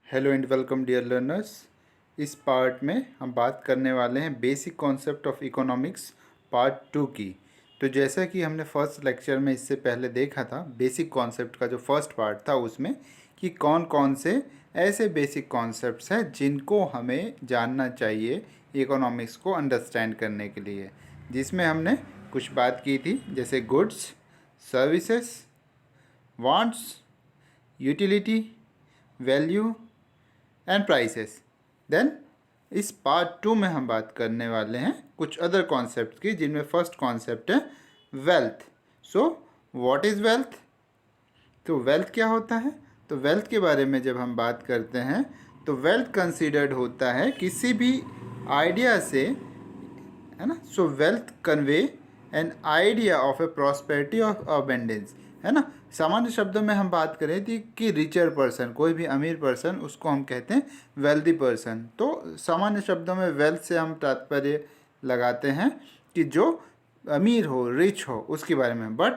Hello and welcome dear learners. इस part में हम बात करने वाले हैं basic concept of economics part 2 की। तो जैसा कि हमने फर्स्ट लेक्चर में इससे पहले देखा था, बेसिक कॉन्सेप्ट का जो फर्स्ट पार्ट था उसमें कि कौन कौन से ऐसे बेसिक कॉन्सेप्ट्स हैं जिनको हमें जानना चाहिए इकोनॉमिक्स को अंडरस्टैंड करने के लिए, जिसमें हमने कुछ बात की थी जैसे goods, services, wants, utility, value and prices. Then इस पार्ट 2 में हम बात करने वाले हैं कुछ अदर कॉन्सेप्ट की, जिनमें फर्स्ट कॉन्सेप्ट है wealth. So what is wealth? तो वेल्थ क्या होता है? तो वेल्थ के बारे में जब हम बात करते हैं तो वेल्थ कंसीडर्ड होता है किसी भी आइडिया से, है ना। सो wealth convey an idea of A prosperity of abundance, है ना। सामान्य शब्दों में हम बात करें थी कि रिचर पर्सन, कोई भी अमीर पर्सन, उसको हम कहते हैं वेल्दी पर्सन। तो सामान्य शब्दों में वेल्थ से हम तात्पर्य लगाते हैं कि जो अमीर हो, रिच हो, उसके बारे में। बट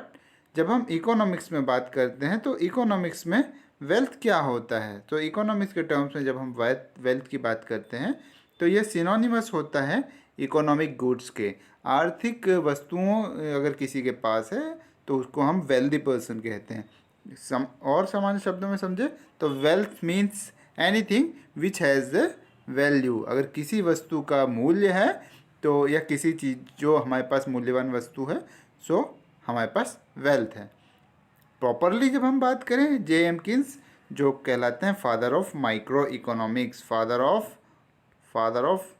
जब हम इकोनॉमिक्स में बात करते हैं तो इकोनॉमिक्स में वेल्थ क्या होता है? तो इकोनॉमिक्स के टर्म्स में जब हम वेल्थ की बात करते हैं तो यह सिनोनिमस होता है इकोनॉमिक गुड्स के। आर्थिक वस्तुओं अगर किसी के पास है तो उसको हम वेल्दी पर्सन कहते हैं। और सामान्य शब्दों में समझे तो wealth means anything which has the value. अगर किसी वस्तु का मूल्य है तो, या किसी चीज़ जो हमारे पास मूल्यवान वस्तु है, सो हमारे पास वेल्थ है। प्रॉपरली जब हम बात करें, जे एम्किंस जो कहलाते हैं father of micro economics, father of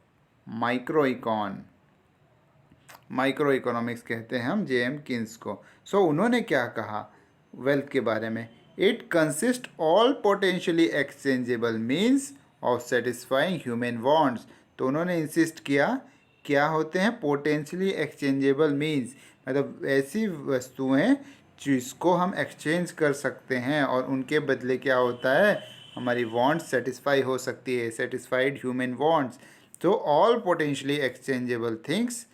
micro economics कहते हैं हम जे एम्किंस को। सो उन्होंने क्या कहा वेल्थ के बारे में? It consist all potentially exchangeable means of satisfying human wants. तो उन्होंने इंसिस्ट किया क्या होते हैं पोटेंशियली एक्सचेंजेबल मीन्स, मतलब ऐसी वस्तुएं जिसको हम एक्सचेंज कर सकते हैं और उनके बदले क्या होता है, हमारी वांट्स सेटिस्फाई हो सकती है, सेटिस्फाइड ह्यूमन वांट्स। तो all potentially exchangeable things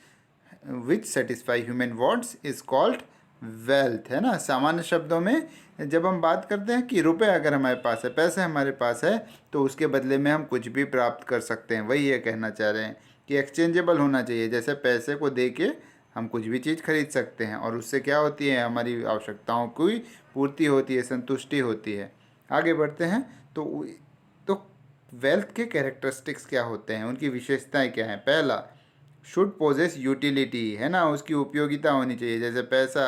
which satisfy human wants is called wealth, है ना। सामान्य शब्दों में जब हम बात करते हैं कि रुपए अगर हमारे पास है, पैसे हमारे पास है, तो उसके बदले में हम कुछ भी प्राप्त कर सकते हैं। वही ये कहना चाह रहे हैं कि एक्सचेंजेबल होना चाहिए। जैसे पैसे को दे के हम कुछ भी चीज़ खरीद सकते हैं और उससे क्या होती है, हमारी आवश्यकताओं की पूर्ति होती है, संतुष्टि होती है। आगे बढ़ते हैं तो वेल्थ के कैरेक्टरिस्टिक्स क्या होते हैं, उनकी विशेषताएं क्या हैं? पहला, शुड पोजेस यूटिलिटी, है ना, उसकी उपयोगिता होनी चाहिए। जैसे पैसा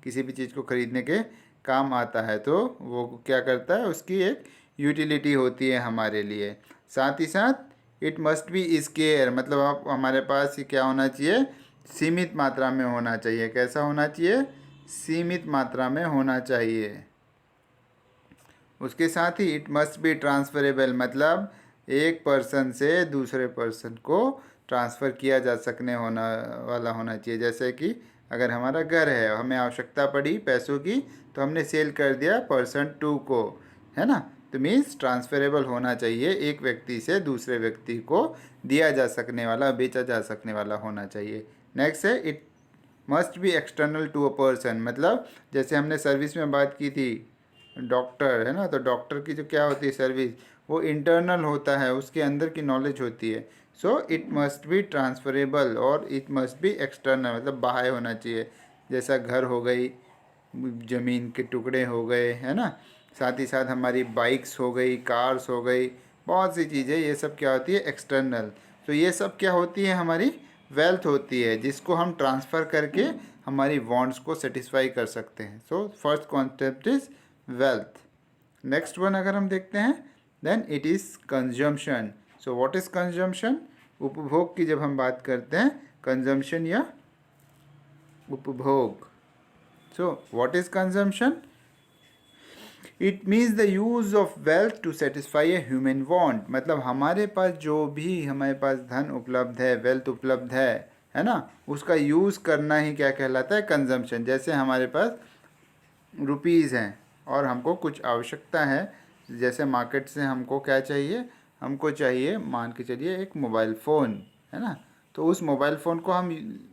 किसी भी चीज़ को खरीदने के काम आता है तो वो क्या करता है, उसकी एक यूटिलिटी होती है हमारे लिए। साथ ही साथ इट मस्ट बी स्केयर, मतलब आप हमारे पास ये क्या होना चाहिए, सीमित मात्रा में होना चाहिए। कैसा होना चाहिए? सीमित मात्रा में होना चाहिए। उसके साथ ही इट मस्ट बी ट्रांसफरेबल, मतलब एक पर्सन से दूसरे पर्सन को ट्रांसफ़र किया जा सकने वाला होना चाहिए। जैसे कि अगर हमारा घर है, हमें आवश्यकता पड़ी पैसों की, तो हमने सेल कर दिया पर्सन 2 को, है ना। तो मीन्स ट्रांसफरेबल होना चाहिए, एक व्यक्ति से दूसरे व्यक्ति को दिया जा सकने वाला, बेचा जा सकने वाला होना चाहिए। नेक्स्ट है it must be external to a person, मतलब जैसे हमने सर्विस में बात की थी, डॉक्टर, है ना, तो डॉक्टर की जो क्या होती है सर्विस, वो इंटरनल होता है, उसके अंदर की नॉलेज होती है। So it must B transferable और इट मस्ट बी एक्सटर्नल, मतलब बाहर होना चाहिए। जैसा घर हो गई, ज़मीन के टुकड़े हो गए, है ना, साथ ही साथ हमारी बाइक्स हो गई, कार्स हो गई, बहुत सी चीज़ें, ये सब क्या होती है, एक्सटर्नल। तो ये सब क्या होती है, हमारी वेल्थ होती है, जिसको हम ट्रांसफ़र करके हमारी वांट्स को सेटिस्फाई कर सकते हैं। So first concept is wealth. Next one अगर हम देखते हैं, then it is consumption. So what is consumption? उपभोग की जब हम बात करते हैं, कंजम्पशन या उपभोग। So what is consumption? It means the use of wealth to satisfy a human want, मतलब हमारे पास जो भी हमारे पास धन उपलब्ध है, वेल्थ उपलब्ध है ना, उसका यूज़ करना ही क्या कहलाता है, कंजम्पशन। जैसे हमारे पास रुपीज़ हैं और हमको कुछ आवश्यकता है, जैसे मार्केट से हमको क्या चाहिए, हमको चाहिए मान के चलिए एक मोबाइल फ़ोन, है ना। तो उस मोबाइल फ़ोन को हम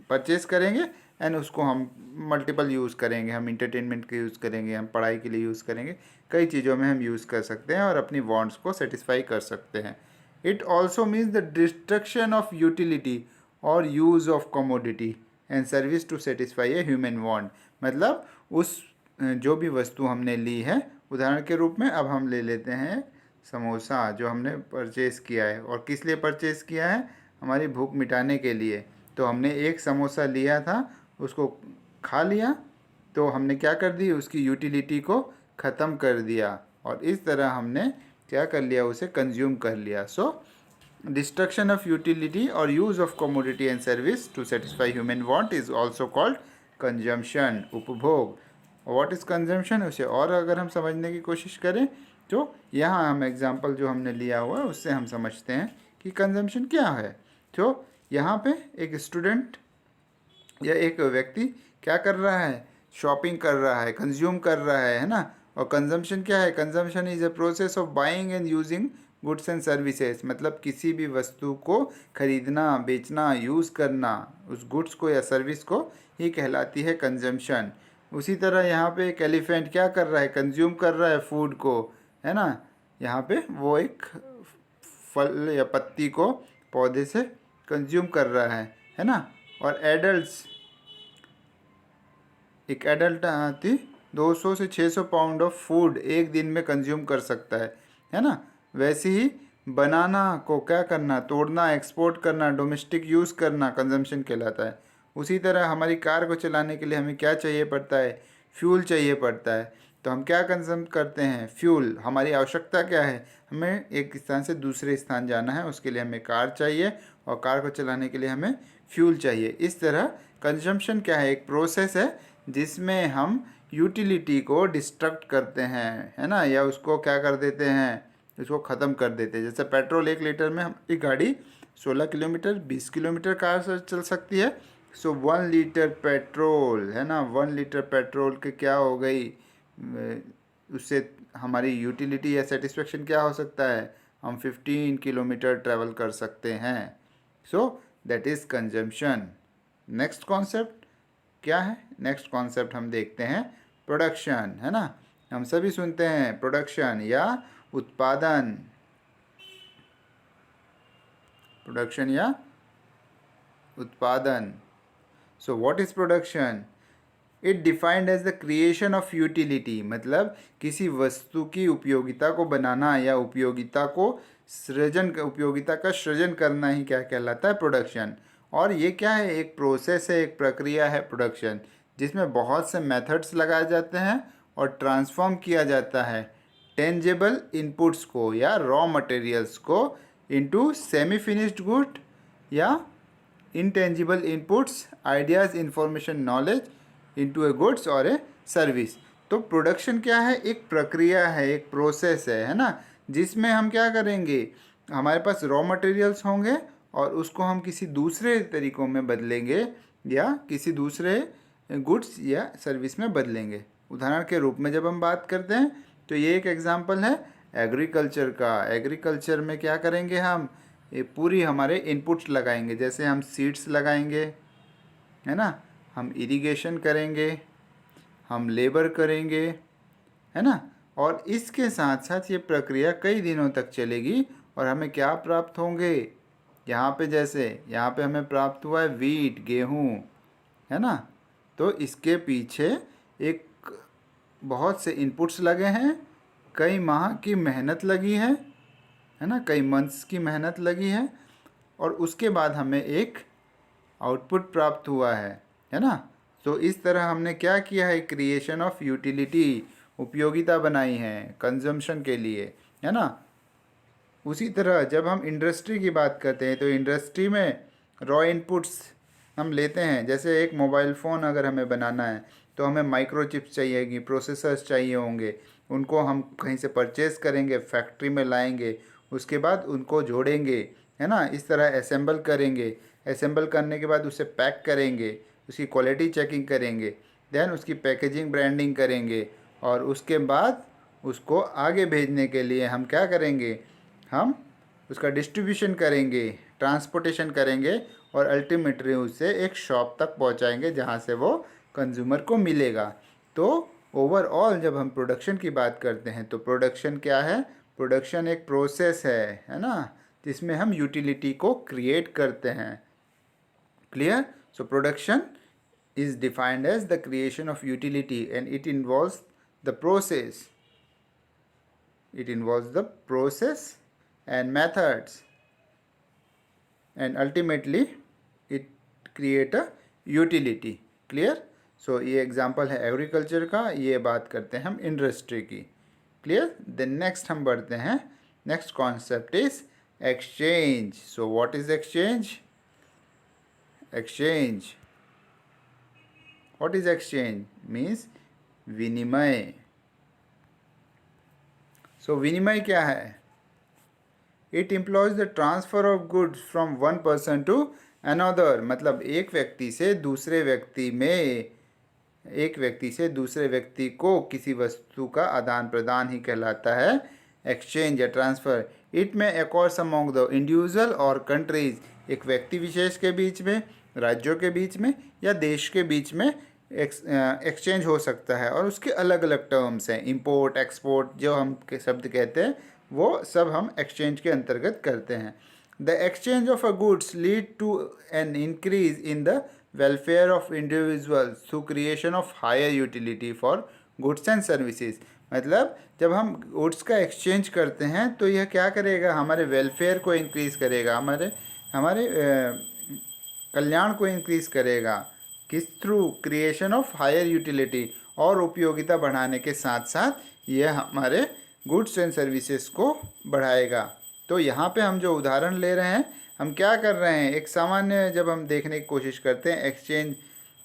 परचेज़ करेंगे एंड उसको हम मल्टीपल यूज़ करेंगे, हम इंटरटेनमेंट के यूज़ करेंगे, हम पढ़ाई के लिए यूज़ करेंगे, कई चीज़ों में हम यूज़ कर सकते हैं और अपनी वांट्स को सेटिस्फाई कर सकते हैं। It also means the destruction of utility और use of commodity and service to satisfy a human want. मतलब उस जो भी वस्तु हमने ली है, उदाहरण के रूप में अब हम ले लेते हैं समोसा जो हमने परचेज़ किया है, और किस लिए परचेज़ किया है, हमारी भूख मिटाने के लिए। तो हमने एक समोसा लिया था, उसको खा लिया, तो हमने क्या कर दी, उसकी यूटिलिटी को ख़त्म कर दिया और इस तरह हमने क्या कर लिया, उसे कंज्यूम कर लिया। सो डिस्ट्रक्शन ऑफ यूटिलिटी और use of commodity and service to satisfy human want is also called consumption, उपभोग। व्हाट इज़ कंजम्पशन, उसे और अगर हम समझने की कोशिश करें तो यहाँ हम एग्जांपल जो हमने लिया हुआ है उससे हम समझते हैं कि कंजम्पशन क्या है। तो यहाँ पे एक स्टूडेंट या एक व्यक्ति क्या कर रहा है, शॉपिंग कर रहा है, कंज्यूम कर रहा है ना। और कंजम्पशन क्या है, consumption is a process of buying and using goods and services. मतलब किसी भी वस्तु को खरीदना, बेचना, यूज़ करना, उस गुड्स को या सर्विस को ही कहलाती है कंजम्पशन। उसी तरह यहाँ पे एक एलिफेंट क्या कर रहा है, कंज्यूम कर रहा है फूड को, है ना। यहाँ पे वो एक फल या पत्ती को पौधे से कंज्यूम कर रहा है ना। और एडल्ट्स, एक एडल्ट हाथी 200 से 600 पाउंड ऑफ फूड एक दिन में कंज्यूम कर सकता है ना। वैसे ही बनाना को क्या करना, तोड़ना, एक्सपोर्ट करना, डोमेस्टिक यूज़ करना कंजम्पशन कहलाता है। उसी तरह हमारी कार को चलाने के लिए हमें क्या चाहिए पड़ता है, फ्यूल चाहिए पड़ता है। तो हम क्या कंज्यूम करते हैं, फ्यूल। हमारी आवश्यकता क्या है, हमें एक स्थान से दूसरे स्थान जाना है, उसके लिए हमें कार चाहिए और कार को चलाने के लिए हमें फ्यूल चाहिए। इस तरह कंजम्पशन क्या है, एक प्रोसेस है जिसमें हम यूटिलिटी को डिस्ट्रक्ट करते हैं, है ना, या उसको क्या कर देते हैं, उसको ख़त्म कर देते हैं। जैसे पेट्रोल 1 लीटर में हमारी गाड़ी 16 किलोमीटर 20 किलोमीटर कार से चल सकती है। सो 1 लीटर पेट्रोल, है ना, 1 लीटर पेट्रोल के क्या हो गई, उससे हमारी यूटिलिटी या सेटिस्फेक्शन क्या हो सकता है, हम 15 किलोमीटर ट्रैवल कर सकते हैं। So that is consumption. Next concept क्या है, नेक्स्ट कॉन्सेप्ट हम देखते हैं प्रोडक्शन, है ना। हम सभी सुनते हैं प्रोडक्शन या उत्पादन, प्रोडक्शन या उत्पादन। So what is production, it defined as the creation of utility. मतलब किसी वस्तु की उपयोगिता को बनाना या उपयोगिता का सृजन करना ही क्या कहलाता है, प्रोडक्शन। और ये क्या है, एक प्रोसेस है, एक प्रक्रिया है प्रोडक्शन, जिसमें बहुत से मेथड्स लगाए जाते हैं और ट्रांसफॉर्म किया जाता है टेंजेबल इनपुट्स को या रॉ मटेरियल्स को इनटू सेमी फिनिश्ड गुड या intangible inputs, ideas, information, knowledge into a goods और ए सर्विस। तो प्रोडक्शन क्या है, एक प्रक्रिया है, एक प्रोसेस है ना, जिसमें हम क्या करेंगे, हमारे पास रॉ मटेरियल्स होंगे और उसको हम किसी दूसरे तरीक़ों में बदलेंगे या किसी दूसरे गुड्स या सर्विस में बदलेंगे। उदाहरण के रूप में जब हम बात करते हैं तो ये एक एग्जांपल है एग्रीकल्चर का। एग्रीकल्चर में क्या करेंगे, हम ये पूरी हमारे इनपुट्स लगाएंगे, जैसे हम सीड्स लगाएंगे, है ना, हम इरिगेशन करेंगे, हम लेबर करेंगे, है ना। और इसके साथ साथ ये प्रक्रिया कई दिनों तक चलेगी और हमें क्या प्राप्त होंगे, यहाँ पे जैसे यहाँ पे हमें प्राप्त हुआ है वीट, गेहूँ, है ना। तो इसके पीछे एक बहुत से इनपुट्स लगे हैं, कई माह की मेहनत लगी है ना, कई मंथ्स की मेहनत लगी है और उसके बाद हमें एक आउटपुट प्राप्त हुआ है ना। तो इस तरह हमने क्या किया है, क्रिएशन ऑफ यूटिलिटी, उपयोगिता बनाई है कंजम्पशन के लिए, है ना। उसी तरह जब हम इंडस्ट्री की बात करते हैं तो इंडस्ट्री में रॉ इनपुट्स हम लेते हैं, जैसे एक मोबाइल फ़ोन अगर हमें बनाना है तो हमें माइक्रोचिप्स चाहिएगी, प्रोसेसर्स चाहिए होंगे, उनको हम कहीं से परचेज़ करेंगे, फैक्ट्री में लाएंगे, उसके बाद उनको जोड़ेंगे, है ना। इस तरह असेंबल करेंगे, असेंबल करने के बाद उसे पैक करेंगे, उसकी क्वालिटी चेकिंग करेंगे, देन उसकी पैकेजिंग ब्रांडिंग करेंगे और उसके बाद उसको आगे भेजने के लिए हम क्या करेंगे, हम उसका डिस्ट्रीब्यूशन करेंगे, ट्रांसपोर्टेशन करेंगे और अल्टीमेटली उसे एक शॉप तक पहुंचाएंगे जहां से वो कंज्यूमर को मिलेगा। तो ओवरऑल जब हम प्रोडक्शन की बात करते हैं तो प्रोडक्शन क्या है? प्रोडक्शन एक प्रोसेस है ना, जिसमें हम यूटिलिटी को क्रिएट करते हैं। Clear? So production is defined as the creation of utility and it involves the process. It involves the process and methods and ultimately it create a utility. Clear? So ये example है agriculture का, ये बात करते हैं हम industry की। Clear? Then next हम बढ़ते हैं, next concept is exchange. So what is exchange? Exchange, what is exchange? Means विनिमय। so विनिमय क्या है? it employs the transfer of goods from one person to another, मतलब एक व्यक्ति से दूसरे व्यक्ति में, एक व्यक्ति से दूसरे व्यक्ति को किसी वस्तु का आदान प्रदान ही कहलाता है एक्सचेंज या ट्रांसफ़र। इट में अकॉर्स अमॉन्ग द इंडिविजुअल और कंट्रीज, एक व्यक्ति विशेष के बीच में, राज्यों के बीच में या देश के बीच में एक्सचेंज हो सकता है और उसके अलग अलग टर्म्स हैं। इंपोर्ट, एक्सपोर्ट जो हम के शब्द कहते हैं वो सब हम एक्सचेंज के अंतर्गत करते हैं। The exchange of a goods lead to an increase in the welfare of individuals through creation of higher utility for goods and services. मतलब जब हम गुड्स का एक्सचेंज करते हैं तो यह क्या करेगा? हमारे वेलफेयर को इंक्रीज़ करेगा, हमारे हमारे कल्याण को इंक्रीज़ करेगा। किस through? Creation of higher utility, और उपयोगिता बढ़ाने के साथ साथ यह हमारे गुड्स एंड सर्विसेज को बढ़ाएगा। तो यहाँ पे हम जो उदाहरण ले रहे हैं, हम क्या कर रहे हैं? एक सामान्य जब हम देखने की कोशिश करते हैं एक्सचेंज,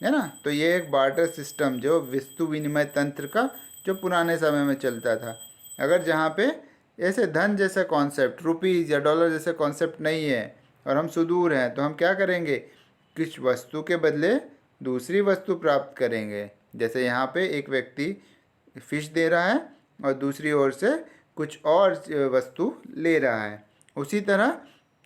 है ना, तो ये एक बार्टर सिस्टम जो वस्तु विनिमय तंत्र का जो पुराने समय में चलता था। अगर जहाँ पे ऐसे धन जैसा कॉन्सेप्ट, रुपीज़ या डॉलर जैसा कॉन्सेप्ट नहीं है और हम सुदूर हैं, तो हम क्या करेंगे? कुछ वस्तु के बदले दूसरी वस्तु प्राप्त करेंगे। जैसे यहाँ पे एक व्यक्ति फिश दे रहा है और दूसरी ओर से कुछ और वस्तु ले रहा है। उसी तरह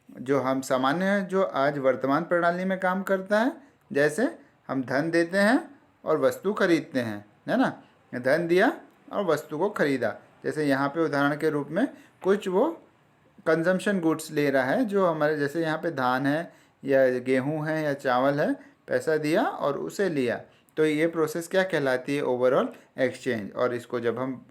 जो हम सामान्य जो आज वर्तमान प्रणाली में काम करता है, जैसे हम धन देते हैं और वस्तु खरीदते हैं, है ना, धन दिया और वस्तु को खरीदा। जैसे यहाँ पे उदाहरण के रूप में कुछ वो कंजम्पशन गुड्स ले रहा है, जो हमारे जैसे यहाँ पे धान है या गेहूँ है या चावल है, पैसा दिया और उसे लिया। तो ये प्रोसेस क्या कहलाती है? Overall exchange. और इसको जब हम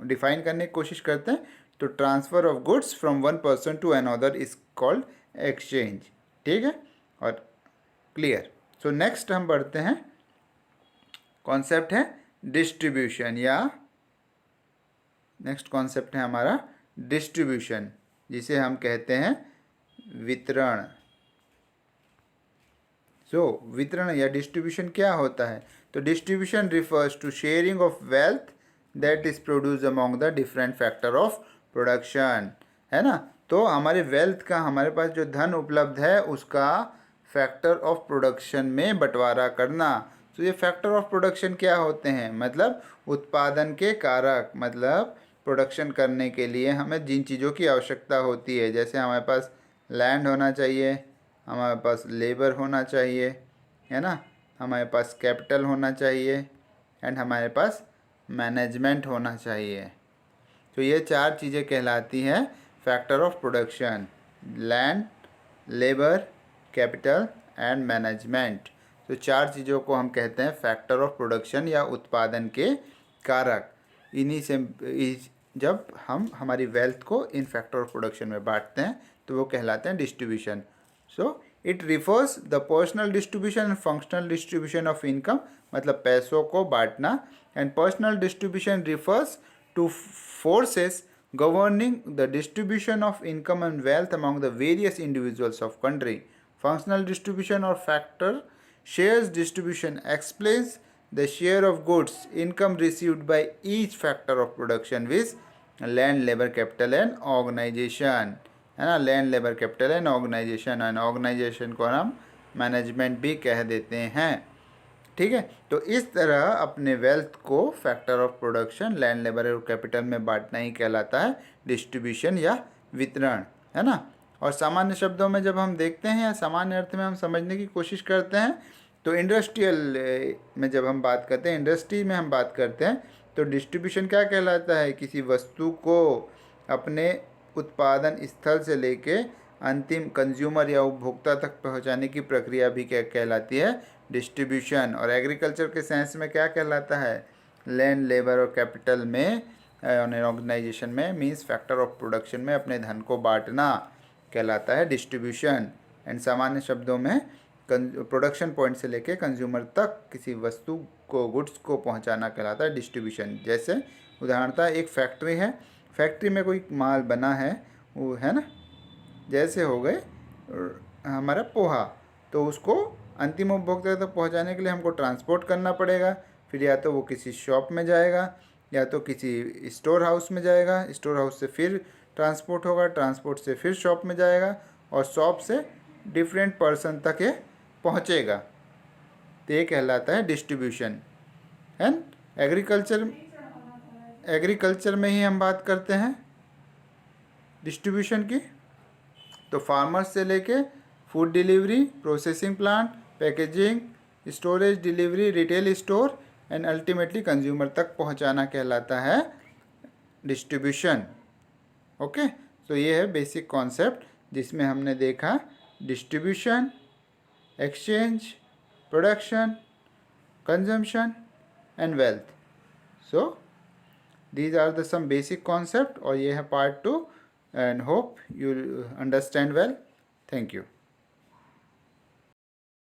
डिफाइन करने की कोशिश करते हैं तो transfer of goods from one person to another is called exchange. ठीक है, और क्लियर? सो नेक्स्ट हम बढ़ते हैं, कॉन्सेप्ट है डिस्ट्रीब्यूशन, या नेक्स्ट कॉन्सेप्ट है हमारा डिस्ट्रीब्यूशन, जिसे हम कहते हैं वितरण। वितरण या डिस्ट्रीब्यूशन क्या होता है? तो distribution refers to sharing of wealth that is produce among the different factor of production, है ना। तो हमारे वेल्थ का, हमारे पास जो धन उपलब्ध है उसका फैक्टर ऑफ प्रोडक्शन में बंटवारा करना। तो ये फैक्टर ऑफ प्रोडक्शन क्या होते हैं? मतलब उत्पादन के कारक, मतलब प्रोडक्शन करने के लिए हमें जिन चीज़ों की आवश्यकता होती है, जैसे हमारे पास लैंड होना चाहिए, हमारे पास लेबर होना चाहिए, है ना, हमारे पास कैपिटल होना चाहिए एंड हमारे पास मैनेजमेंट होना चाहिए। तो ये चार चीज़ें कहलाती हैं factor of production: land, labour, capital and management. तो चार चीज़ों को हम कहते हैं फैक्टर ऑफ प्रोडक्शन या उत्पादन के कारक। इन्हीं से जब हम हमारी वेल्थ को इन फैक्टर ऑफ प्रोडक्शन में बांटते हैं तो वो कहलाते हैं distribution. So it refers the personal distribution and functional distribution of income, मतलब पैसों को बांटना। And personal distribution refers two forces governing the distribution of income and wealth among the various individuals of country. Functional distribution or factor shares distribution explains the share of goods income received by each factor of production with land, labor, capital and organization, है ना, land, labour, capital and organization. And organization को हम management भी कह देते हैं। ठीक है, तो इस तरह अपने वेल्थ को factor of production, land, labour और कैपिटल में बांटना ही कहलाता है डिस्ट्रीब्यूशन या वितरण, है ना। और सामान्य शब्दों में जब हम देखते हैं या सामान्य अर्थ में हम समझने की कोशिश करते हैं तो इंडस्ट्रियल में जब हम बात करते हैं, इंडस्ट्री में हम बात करते हैं, तो डिस्ट्रीब्यूशन क्या कहलाता है? किसी वस्तु को अपने उत्पादन स्थल से लेके अंतिम कंज्यूमर या उपभोक्ता तक पहुंचाने की प्रक्रिया भी क्या कहलाती है? डिस्ट्रीब्यूशन। और एग्रीकल्चर के सेंस में क्या कहलाता है? लैंड, लेबर और कैपिटल में ऑर्गेनाइजेशन में मीन्स फैक्टर ऑफ प्रोडक्शन में अपने धन को बांटना कहलाता है डिस्ट्रीब्यूशन। एंड सामान्य शब्दों में प्रोडक्शन पॉइंट से लेके कंज्यूमर तक किसी वस्तु को, गुड्स को पहुंचाना कहलाता है डिस्ट्रीब्यूशन। जैसे उदाहरणतः एक फैक्ट्री है, फैक्ट्री में कोई माल बना है, वो है ना, जैसे हो गए हमारा पोहा, तो उसको अंतिम उपभोक्ता तक पहुंचाने के लिए हमको ट्रांसपोर्ट करना पड़ेगा। फिर या तो वो किसी शॉप में जाएगा या तो किसी स्टोर हाउस में जाएगा, स्टोर हाउस से फिर ट्रांसपोर्ट होगा, ट्रांसपोर्ट से फिर शॉप में जाएगा और शॉप से डिफरेंट पर्सन तक ये पहुंचेगा। तो ये कहलाता है डिस्ट्रीब्यूशन। एंड एग्रीकल्चर में ही हम बात करते हैं डिस्ट्रीब्यूशन की। तो फार्मर्स से लेके food delivery, processing plant, packaging, storage, delivery, retail store and ultimately consumer तक पहुंचाना कहलाता है डिस्ट्रीब्यूशन। ओके, तो ये है बेसिक कॉन्सेप्ट जिसमें हमने देखा distribution, exchange, production, consumption and wealth. So these are the some basic concept और ये है part 2 and hope you understand well. Thank you.